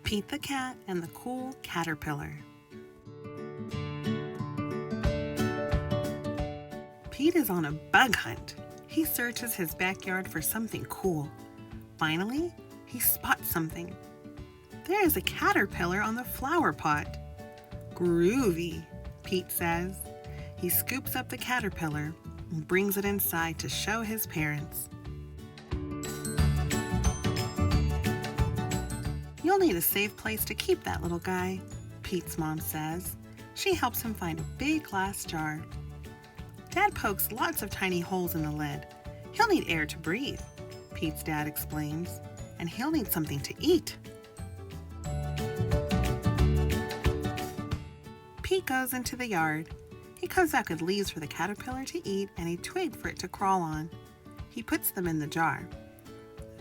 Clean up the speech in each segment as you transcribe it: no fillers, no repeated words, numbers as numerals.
Pete the Cat and the Cool Caterpillar. Pete is on a bug hunt. He searches his backyard for something cool. Finally, he spots something. There is a caterpillar on the flower pot. Groovy, Pete says. He scoops up the caterpillar and brings it inside to show his parents. You'll need a safe place to keep that little guy, Pete's mom says. She helps him find a big glass jar. Dad pokes lots of tiny holes in the lid. He'll need air to breathe, Pete's dad explains, and he'll need something to eat. Pete goes into the yard. He comes back with leaves for the caterpillar to eat and a twig for it to crawl on. He puts them in the jar.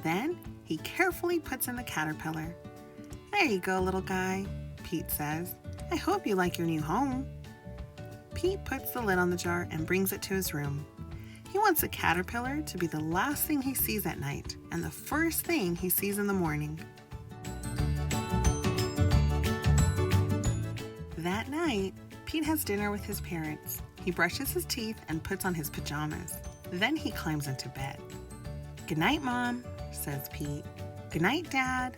Then he carefully puts in the caterpillar. There you go, little guy, Pete says. I hope you like your new home. Pete puts the lid on the jar and brings it to his room. He wants the caterpillar to be the last thing he sees at night and the first thing he sees in the morning. That night, Pete has dinner with his parents. He brushes his teeth and puts on his pajamas. Then he climbs into bed. Good night, Mom, says Pete. Good night, Dad.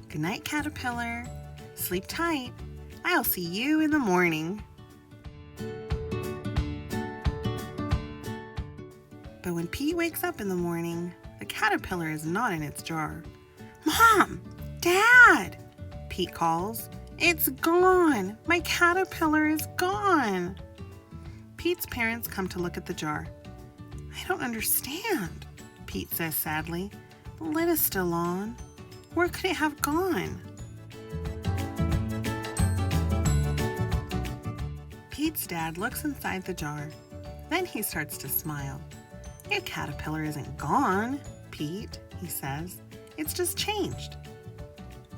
Good night, caterpillar. Sleep tight. I'll see you in the morning. But when Pete wakes up in the morning, the caterpillar is not in its jar. Mom! Dad! Pete calls. It's gone! My caterpillar is gone! Pete's parents come to look at the jar. I don't understand, Pete says sadly. The lid is still on. Where could it have gone? Pete's dad looks inside the jar. Then he starts to smile. Your caterpillar isn't gone, Pete, he says. It's just changed.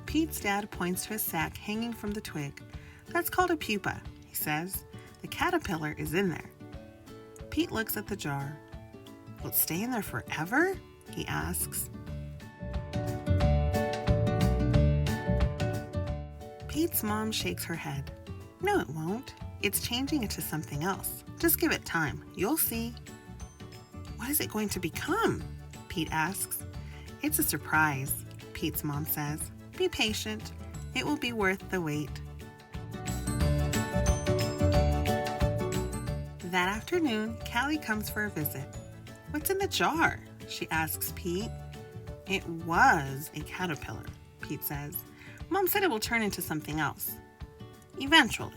Pete's dad points to a sack hanging from the twig. That's called a pupa, he says. The caterpillar is in there. Pete looks at the jar. Will it stay in there forever? He asks. Pete's mom shakes her head. No, it won't. It's changing into something else. Just give it time. You'll see. What is it going to become? Pete asks. It's a surprise, Pete's mom says. Be patient. It will be worth the wait. That afternoon, Callie comes for a visit. What's in the jar? She asks Pete. It was a caterpillar, Pete says. Mom said it will turn into something else. Eventually.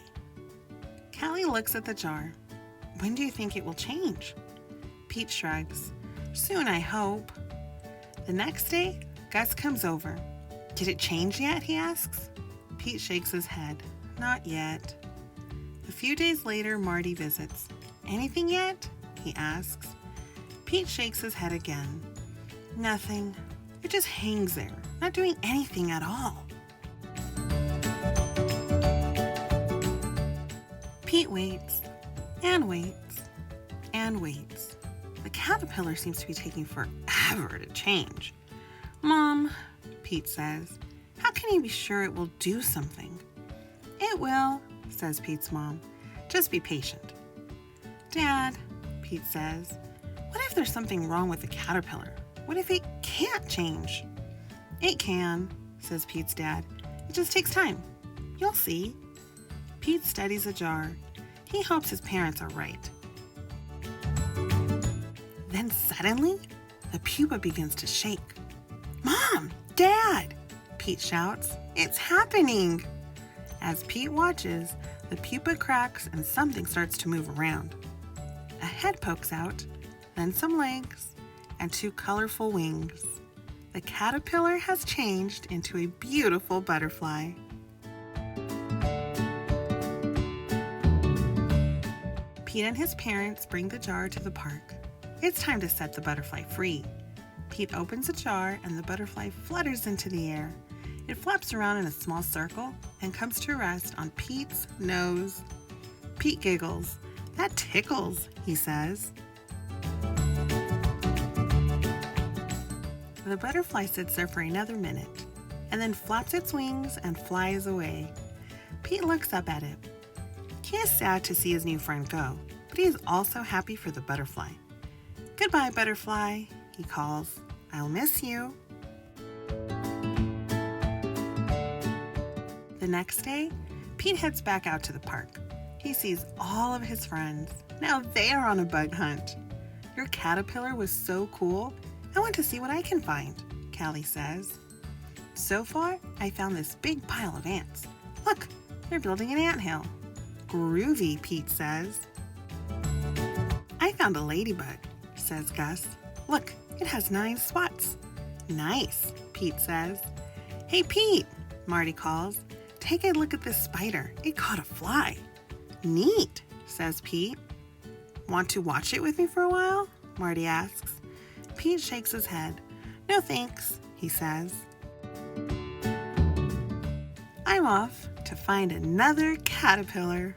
Callie looks at the jar. When do you think it will change? Pete shrugs. Soon, I hope. The next day, Gus comes over. Did it change yet? He asks. Pete shakes his head. Not yet. A few days later, Marty visits. Anything yet? He asks. Pete shakes his head again. Nothing. It just hangs there, not doing anything at all. Pete waits and waits and waits. The caterpillar seems to be taking forever to change. Mom, Pete says, how can he be sure it will do something? It will, says Pete's mom. Just be patient. Dad, Pete says, what if there's something wrong with the caterpillar? What if it can't change? It can, says Pete's dad. It just takes time. You'll see. Pete studies the jar. He hopes his parents are right. Then suddenly, the pupa begins to shake. Mom! Dad! Pete shouts. It's happening! As Pete watches, the pupa cracks and something starts to move around. A head pokes out, then some legs, and 2 colorful wings. The caterpillar has changed into a beautiful butterfly. Pete and his parents bring the jar to the park. It's time to set the butterfly free. Pete opens the jar and the butterfly flutters into the air. It flaps around in a small circle and comes to rest on Pete's nose. Pete giggles. That tickles, he says. The butterfly sits there for another minute, and then flaps its wings and flies away. Pete looks up at it. He is sad to see his new friend go, but he is also happy for the butterfly. "Goodbye, butterfly," he calls. "I'll miss you." The next day, Pete heads back out to the park. He sees all of his friends. Now they are on a bug hunt. "Your caterpillar was so cool. I want to see what I can find," Callie says. "So far, I found this big pile of ants. Look, they're building an anthill." "Groovy," Pete says. "I found a ladybug," says Gus. "Look, it has 9 spots." "Nice," Pete says. "Hey, Pete," Marty calls. "Take a look at this spider. It caught a fly." "Neat," says Pete. "Want to watch it with me for a while?" Marty asks. Pete shakes his head. "No thanks," he says. I'm off to find another caterpillar.